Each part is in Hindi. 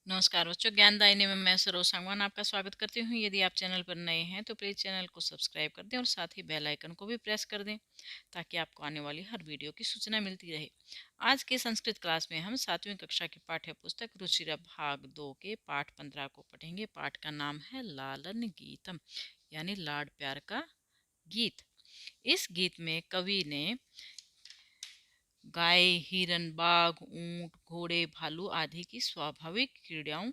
नमस्कार बच्चों, ज्ञानदायिनी में मैं सरोज सांगवान आपका स्वागत करती हूँ। यदि आप चैनल पर नए हैं तो प्लीज़ चैनल को सब्सक्राइब कर दें और साथ ही बेल आइकन को भी प्रेस कर दें ताकि आपको आने वाली हर वीडियो की सूचना मिलती रहे। आज की संस्कृत क्लास में हम 7वीं कक्षा की पाठ्य पुस्तक रुचिरा भाग 2 के पाठ 15 को पढ़ेंगे। पाठ का नाम है लालन गीतम, यानी लाड प्यार का गीत। इस गीत में कवि ने गाय, हिरन, बाघ, ऊंट, घोड़े, भालू आदि की स्वाभाविक क्रीड़ाओं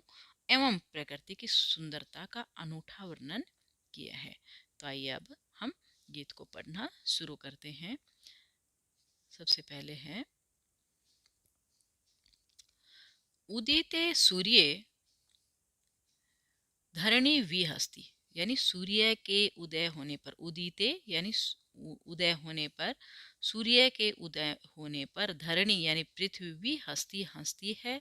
एवं प्रकृति की सुंदरता का अनूठा वर्णन किया है। तो आइए अब हम गीत को पढ़ना शुरू करते हैं। सबसे पहले है उदिते सूर्ये धरणी विहस्ती, यानी सूर्य के उदय होने पर, उदिते यानी उदय होने पर, सूर्य के उदय होने पर धरणी यानी पृथ्वी हंसती हंसती है।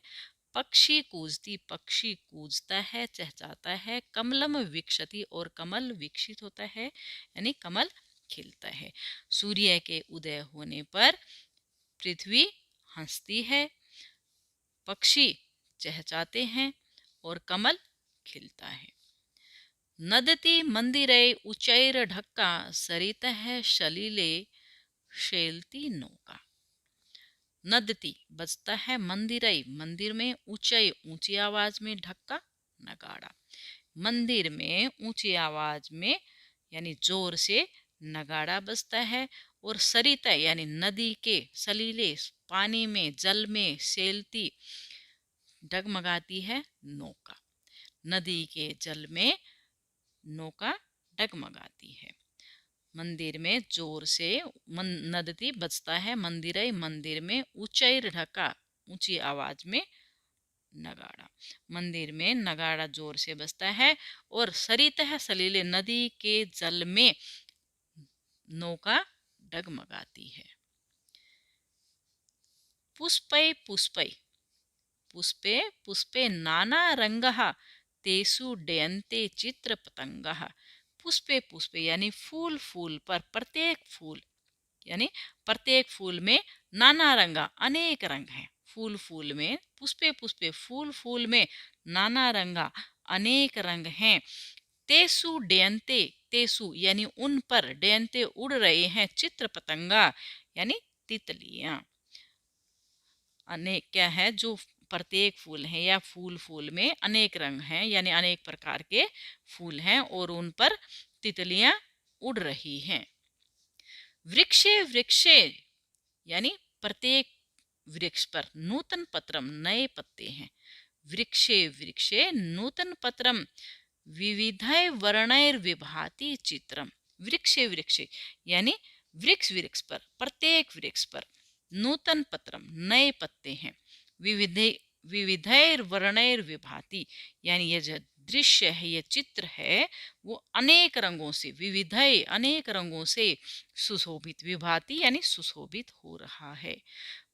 पक्षी कूजती, पक्षी कूजता है, चहचहाता है। कमलम विकसती, और कमल विकसित होता है, यानी कमल खिलता है। सूर्य के उदय होने पर पृथ्वी हंसती है, पक्षी चहचहाते हैं और कमल खिलता है। नदती मंदिरे ऊंचैर ढक्का, सरिता है सलीले शैलती नौका। नदती बजता है, मंदिरई मंदिर में, ऊंचाई ऊंची आवाज में, ढक्का नगाड़ा। मंदिर में ऊंची आवाज में यानी जोर से नगाड़ा बजता है। और सरिता यानी नदी के सलीले पानी में, जल में सैलती डगमगाती है नौका। नदी के जल में नौका डगमगाती है। मंदिर में जोर से नदती बजता है, मंदिर मंदिर में, ऊंचाई ढका ऊंची आवाज में नगाड़ा। मंदिर में नगाड़ा जोर से बजता है और सरिता सलीले नदी के जल में नौका डगमगाती है। पुष्पै पुष्पै, पुष्पे पुष्पे नाना रंगः, तेषु डयन्ते चित्र पतंगः। पुष्पे पुष्पे यानी फूल फूल पर, प्रत्येक फूल यानी प्रत्येक फूल में नाना रंगा अनेक रंग हैं। फूल फूल में, पुष्पे पुष्पे फूल फूल में नाना रंगा अनेक रंग हैं। तेसु डयन्ते, तेसु यानी उन पर, डयन्ते उड़ रहे हैं, चित्र पतंगा यानी तितलियां। अनेक क्या है, जो प्रत्येक फूल है या फूल फूल में अनेक रंग हैं, यानी अनेक प्रकार के फूल हैं और उन पर तितलियां उड़ रही हैं। वृक्षे वृक्षे यानी प्रत्येक वृक्ष पर, नूतन पत्रम नए पत्ते हैं। वृक्षे वृक्षे नूतन पत्रम, विविधय वर्णैर विभाति चित्रम। वृक्षे वृक्षे यानी वृक्ष वृक्ष पर, प्रत्येक वृक्ष पर, नूतन पत्रम नए पत्ते हैं। विविधे विविधैर वर्णैर विभाति, यानी यह जो दृश्य है, यह चित्र है, वो अनेक रंगों से, विविधय अनेक रंगों से सुशोभित, विभाति यानी सुशोभित हो रहा है।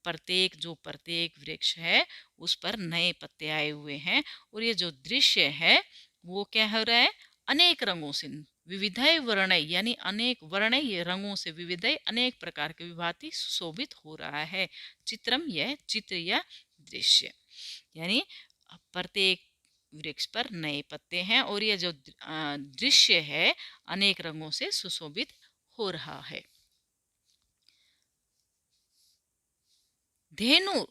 प्रत्येक जो प्रत्येक वृक्ष है उस पर नए पत्ते आए हुए हैं और ये जो दृश्य है वो क्या हो रहा है, अनेक रंगों से, विविधय वर्णय यानी अनेक वर्णय रंगों से, विविधय अनेक प्रकार के, विभाति सुशोभित हो रहा है। चित्रम यह चित्र या दृश्य, यानी प्रत्येक वृक्ष पर नए पत्ते हैं और यह जो दृश्य है अनेक रंगों से सुशोभित हो रहा है। धेनु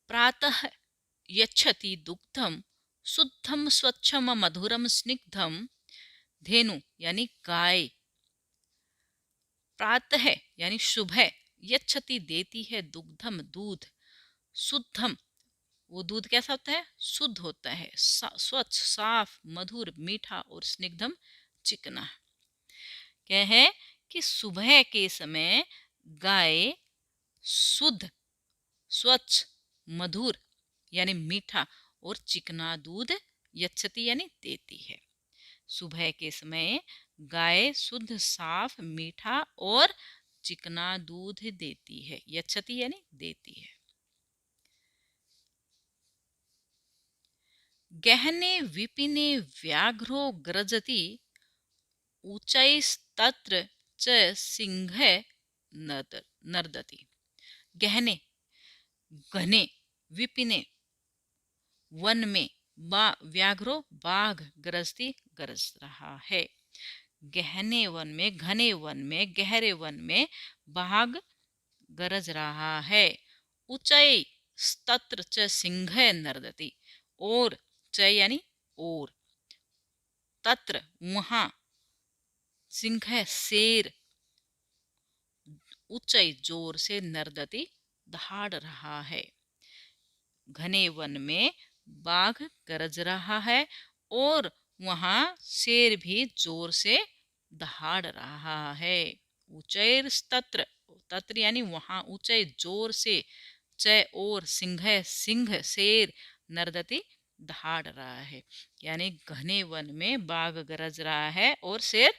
प्रातः यच्छति दुग्धम, शुद्धम स्वच्छम मधुरम स्निग्धम। धेनु यानी गाय, प्रातः यानी सुबह, यच्छति देती है, दुग्धम दूध, शुद्धम वो दूध कैसा होता है, शुद्ध होता है, स्वच्छ साफ, मधुर मीठा, और स्निग्धम चिकना। क्या है कि सुबह के समय गाय शुद्ध, स्वच्छ, मधुर यानी मीठा और चिकना दूध यच्छति यानी देती है। सुबह के समय गाय शुद्ध साफ मीठा और चिकना दूध देती है, यच्छति यानी देती है। गहने विपिने व्याघ्रो ग्रजति, ऊंचैस्तत्र च सिंह नर्दति। गहने, घने, विपिने वन में व्याघ्रो बाघ गरजती गरज रहा है। गहने वन में, घने वन में, गहरे वन में बाघ गरज रहा है। ऊंचाई तत्र च सिंह नर्दति, और च यानी और, तत्र वहां, सिंह शेर ऊंचाई जोर से, नर्दति दहाड़ रहा है। घने वन में बाघ गरज रहा है और वहां शेर भी जोर से दहाड़ रहा है। ऊंचैर तत्र, तत्र यानी वहां, ऊंचाई जोर से, चय और, सिंह सिंह शेर, नर्दति दहाड़ रहा है। यानी घने वन में बाघ गरज रहा है और शेर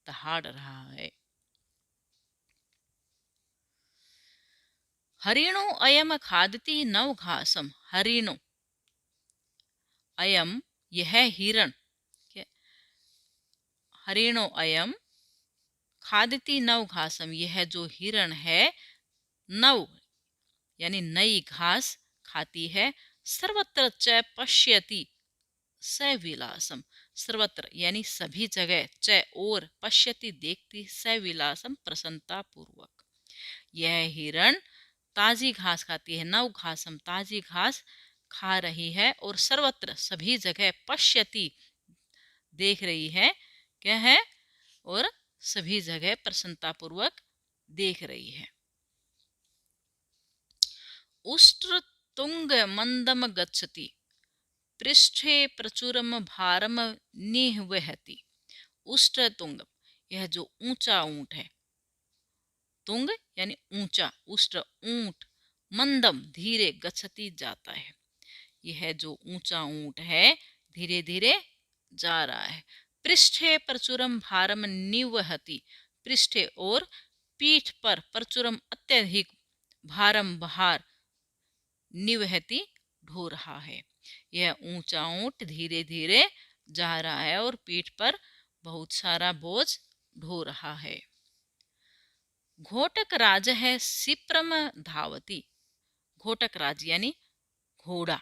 दहाड़ रहा है। हरिणो अयम खादती नव घासम, हरिणो अयम यह हिरण, हरिणो अयम खादती नव घासम, यह जो हिरण है नव यानी नई घास खाती है। सर्वत्र च पश्यति सविलासम, सर्वत्र यानी सभी जगह, च और, पश्यति देखती, सविलासम प्रसन्नता पूर्वक। यह हिरण ताजी घास खाती है, नव घासम ताजी घास खा रही है, और सर्वत्र सभी जगह, पश्यति देख रही है, क्या है, और सभी जगह प्रसन्नता पूर्वक देख रही है। उष्ट्र तुंग मंदम गच्छति, पृष्ठे प्रचुरम भारम निवहति। उष्ट्र तुंग, यह जो ऊंचा ऊंट है, तुंग यानी ऊंचा, उष्ट्र ऊंट, मंदम धीरे, गच्छति जाता है। यह जो ऊंचा ऊंट है धीरे धीरे जा रहा है। पृष्ठे प्रचुरम भारम निवहति, पृष्ठे और पीठ पर, प्रचुरम अत्यधिक, भारम भार, निवहति ढो रहा है। यह ऊंचा ऊंट धीरे धीरे जा रहा है और पीठ पर बहुत सारा बोझ ढो रहा है। घोटक राज है सिप्रम धावती, घोटक राज यानी घोड़ा,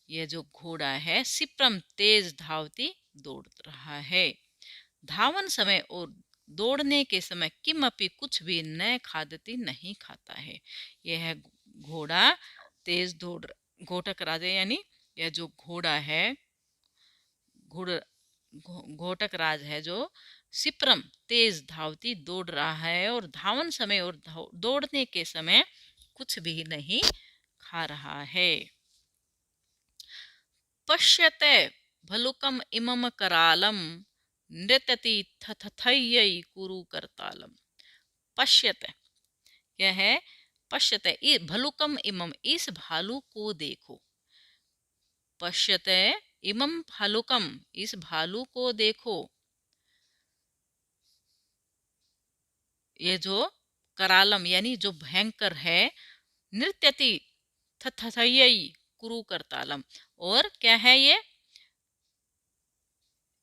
यह जो घोड़ा है सिप्रम तेज धावती दौड़ रहा है। धावन समय और दौड़ने के समय किमपि कुछ भी न खादती नहीं खाता है। यह घोड़ा तेज दौड़, घोटक राजा यानी यह जो घोड़ा है, घोड़ घोटक राज है जो सिप्रम तेज धावती दौड़ रहा है, और धावन समय और दौड़ने के समय कुछ भी नहीं खा रहा है। पश्यते भलुकम इमम करालम, नृत्यति थथथयै कुरु करतालम। पश्यते, यह है पश्यते, भलुकम इमम, इस भालू को देखो। पश्यते इमम भालुकम, इस भालू को देखो। ये जो करालम यानी जो भयंकर है, नृत्यति थथथयै कुरु करतालम, और क्या है ये,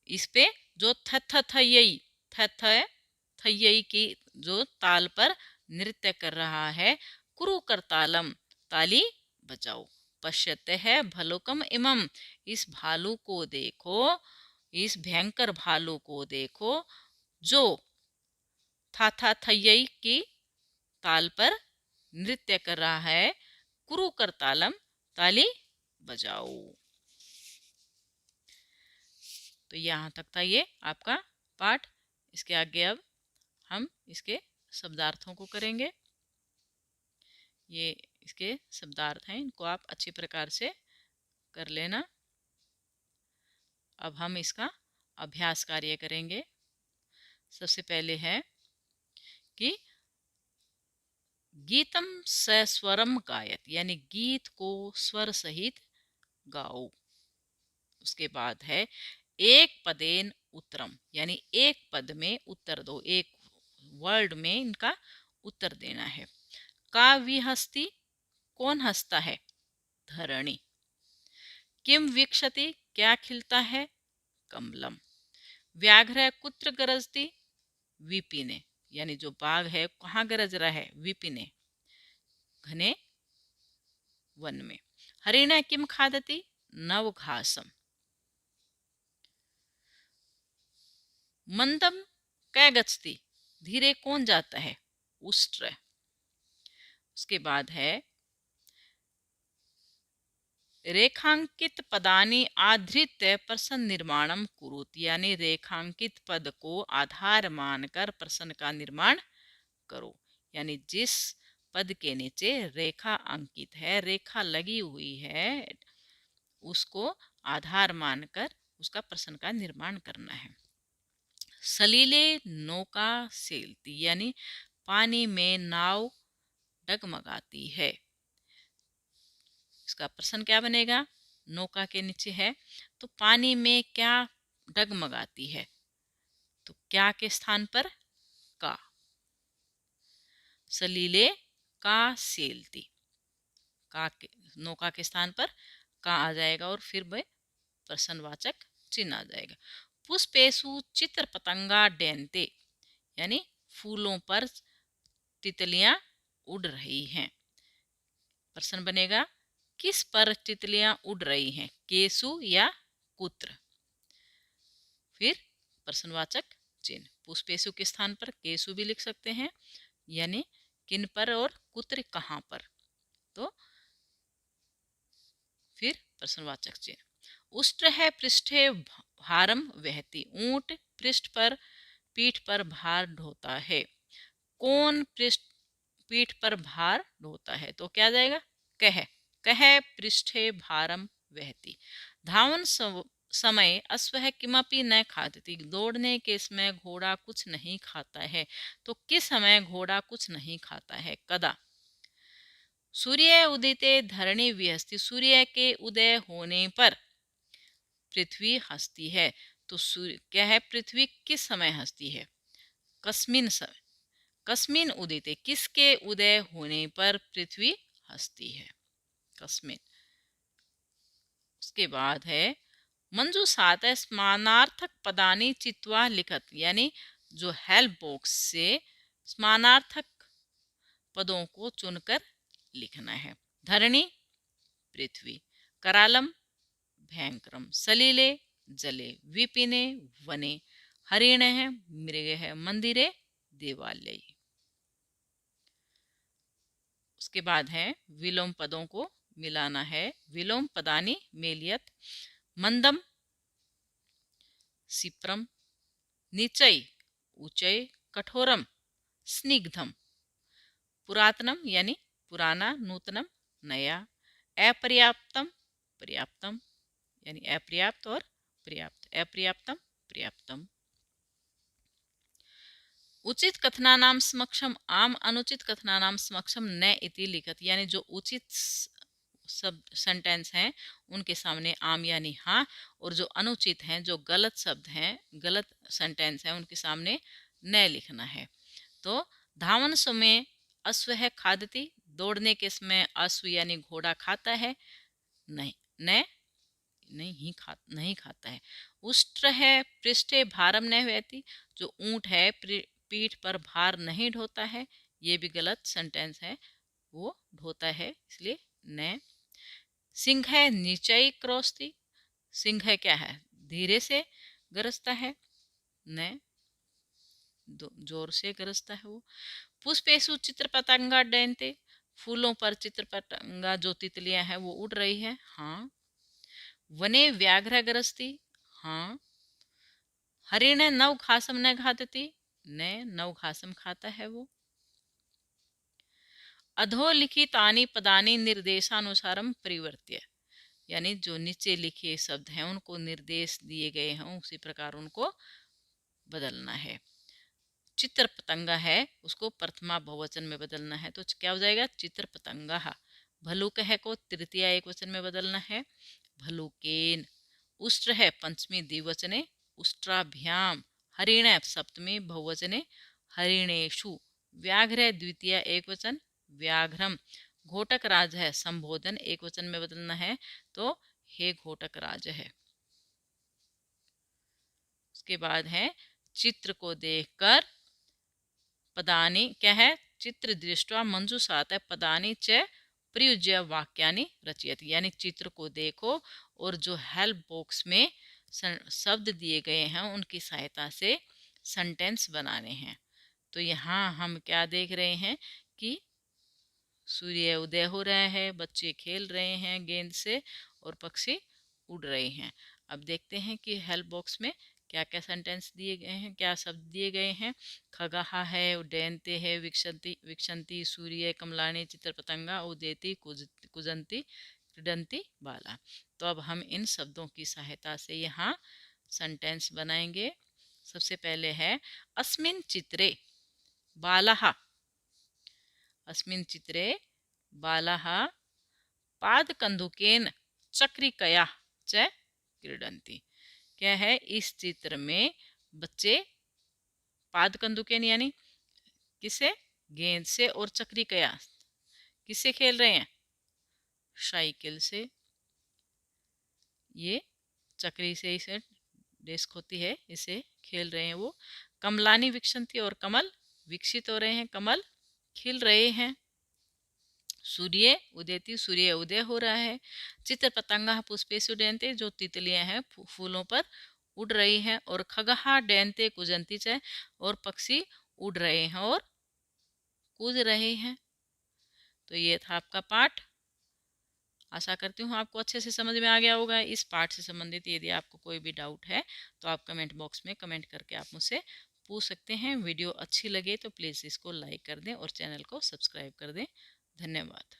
इस पे जो थथथयै, थथथयै की जो ताल पर नृत्य कर रहा है, कुरु करतालम ताली बजाओ। पश्यते है भलुकम इमम, इस भालू को देखो, इस भयंकर भालू को देखो जो था थयै की ताल पर नृत्य कर रहा है, कुरु करतालम ताली बजाओ। तो यहाँ तक था ये आपका पाठ। इसके आगे अब हम इसके शब्दार्थों को करेंगे। ये इसके शब्दार्थ हैं, इनको आप अच्छी प्रकार से कर लेना। अब हम इसका अभ्यास कार्य करेंगे। सबसे पहले है कि गीतम सस्वरम गायत, यानी गीत को स्वर सहित गाओ। उसके बाद है एक पदेन उत्तरम, यानी एक पद में उत्तर दो, एक वर्ड में इनका उत्तर देना है। काव्य हस्ती, कौन हंसता है, धरणी। किम वीक्षति, क्या खिलता है, कमलम। व्याघ्र कुत्र गरजती, विपिने, यानी जो बाघ है कहाँ गरज रहा है, विपिने, घने वन में। हरिण किम खादती, नवघासम। मंदम कै गच्छति, धीरे कौन जाता है? उष्ट्र। उसके बाद है रेखांकित पदानि आधृत्य प्रश्न निर्माणम कुरुति, यानी रेखांकित पद को आधार मानकर प्रश्न का निर्माण करो। यानी जिस पद के नीचे रेखा अंकित है, रेखा लगी हुई है, उसको आधार मानकर उसका प्रश्न का निर्माण करना है। सलीले नौका सेलती, यानी पानी में नाव डगमगाती है। इसका प्रश्न क्या बनेगा? नौका के नीचे है तो पानी में क्या डगमगाती है? तो क्या के स्थान पर का। सलीले का सेलती, का के नौका के स्थान पर का आ जाएगा और फिर वह प्रश्नवाचक चिन्ह आ जाएगा। पुष्पेशु चित्र पतंगा डेनते, यानी फूलों पर तितलियां उड़ रही हैं। प्रश्न बनेगा किस पर तितलियां उड़ रही हैं, केसु या कुत्र। फिर प्रश्नवाचक चिन्ह, पुष्पेशु के स्थान पर केसु भी लिख सकते हैं, यानी किन पर, और कुत्र कहाँ पर। तो फिर प्रश्नवाचक चिन्ह। उष्ट्र है पृष्ठे भारम वहती, ऊंट पृष्ठ पर पीठ पर भार ढोता है। कौन पृष्ठ पीठ पर भार ढोता है? तो क्या जाएगा? कह। कह पृष्ठे भारम वहती। धावन समय अश्व किमपि न खादति, दौड़ने के समय घोड़ा कुछ नहीं खाता है। तो किस समय घोड़ा कुछ नहीं खाता है? कदा। सूर्य उदिते धरणी विहस्ती, सूर्य के उदय होने पर पृथ्वी हंसती है। तो सूर्य क्या है? पृथ्वी किस समय हंसती है? कस्मिन समय। कस्मिन उदिते, किसके उदय होने पर पृथ्वी हंसती है? कस्मिन। उसके बाद है मंजू सात स्मानार्थक पदानी चित्वा लिखत, यानी जो हेल्प बॉक्स से समानार्थक पदों को चुनकर लिखना है। धरणी पृथ्वी, करालम भयंकरम, सलीले जले, विपिने वने, हरिण है मृग है, मंदिरे देवालय। उसके बाद है विलोम पदों को मिलाना है। विलोम पदानी मेलियत, मंदम सिप्रम, नीचय ऊंचय, कठोरम स्निग्धम, पुरातनम यानी पुराना, नूतनम नया, अपर्याप्तम पर्याप्तम, यानी अपर्याप्त और पर्याप्त, अपर्याप्तम पर्याप्तम। उचित कथनानाम समक्षम आम, अनुचित कथनानाम समक्षम न इति लिखत, यानी जो उचित शब्द सेंटेंस हैं उनके सामने आम यानी हाँ, और जो अनुचित हैं, जो गलत शब्द हैं, गलत सेंटेंस हैं, उनके सामने न लिखना है। तो धावन समय अश्व है खादती, दौड़ने के समय अश्व यानी घोड़ा खाता है? नहीं, न नहीं खाता है। उष्ट्र है पृष्ठे भारम न वहती, जो ऊंट है पीठ पर भार नहीं ढोता है, ये भी गलत सेंटेंस है, वो ढोता है इसलिए न। सिंह है नीचाई क्रोस्ती, सिंह है क्या है? धीरे से गरजता है, न जोर से गरजता है वो। पुष्पेशु चित्र पतंगा डैनते, फूलों पर चित्र पतंगा जो तितलियां हैं वो उड़ रही है, हाँ। वने व्याघ्र ग्रस्ती, हाँ। हरिण नव घासम न घातती, न नव घासम खाता है वो। अधोलिखितानि पदानि निर्देशानुसारम परिवर्त्य, यानी जो नीचे लिखे शब्द हैं उनको निर्देश दिए गए हैं उसी प्रकार उनको बदलना है। चित्र पतंगा है उसको प्रथमा बहुवचन में बदलना है, तो क्या हो जाएगा? चित्र पतंगा। भलुक है को तृतीया एक वचन में बदलना है, भलुकेन। उष्ट्र है पंचमी द्विवचने, उष्ट्राभ्याम। हरिण सप्तमी बहुवचने, हरिणेषु। व्याघ्र है द्वितीय एक वचन, व्याघ्रम। घोटक राज है संबोधन एक वचन में बदलना है, तो हे घोटक राज है। उसके बाद है चित्र को देखकर पदानी क्या है? चित्र दृष्टवा मंजूषात है पदानी च प्रयुज्य वाक्यानि रचयति, यानी चित्र को देखो और जो हेल्प बॉक्स में शब्द दिए गए हैं उनकी सहायता से सेंटेंस बनाने हैं। तो यहाँ हम क्या देख रहे हैं कि सूर्य उदय हो रहा है, बच्चे खेल रहे हैं गेंद से और पक्षी उड़ रहे हैं। अब देखते हैं कि हेल्प बॉक्स में क्या क्या सेंटेंस दिए गए हैं, क्या शब्द दिए गए हैं। खगहा है, उड्डयन्ते है, विक्षन्ति विक्षन्ति सूर्य, कमलानि, चित्रपतंगा, उदेति, कुजंती, क्रीडंती बाला। तो अब हम इन शब्दों की सहायता से यहाँ सेंटेंस बनाएंगे। सबसे पहले है अस्मिन् चित्रे बालः, अस्मिन् चित्रे बालः पादकन्दुकेन चक्रिकया च क्रीडन्ति। क्या है, इस चित्र में बच्चे पादकन्दुकेन यानी किसे, गेंद से, और चक्रिकया किससे खेल रहे हैं, साइकिल से। ये चक्री से इसे डेस्क होती है, इसे खेल रहे हैं वो। कमलानी विक्षंती, और कमल विकसित हो रहे हैं, कमल खिल रहे हैं। सूर्य उदयती, सूर्य उदय हो रहा है। चित्र पतंगा पुष्पेषु उड्डयन्ते, जो तितलियां हैं फूलों पर उड़ रही हैं। और खगहा डयन्ते कुजंती च, और पक्षी उड़ रहे हैं और कूद रहे हैं। तो ये था आपका पाठ। आशा करती हूँ आपको अच्छे से समझ में आ गया होगा। इस पाठ से संबंधित यदि आपको कोई भी डाउट है तो आप कमेंट बॉक्स में कमेंट करके आप मुझसे पूछ सकते हैं। वीडियो अच्छी लगे तो प्लीज़ इसको लाइक कर दें और चैनल को सब्सक्राइब कर दें। धन्यवाद।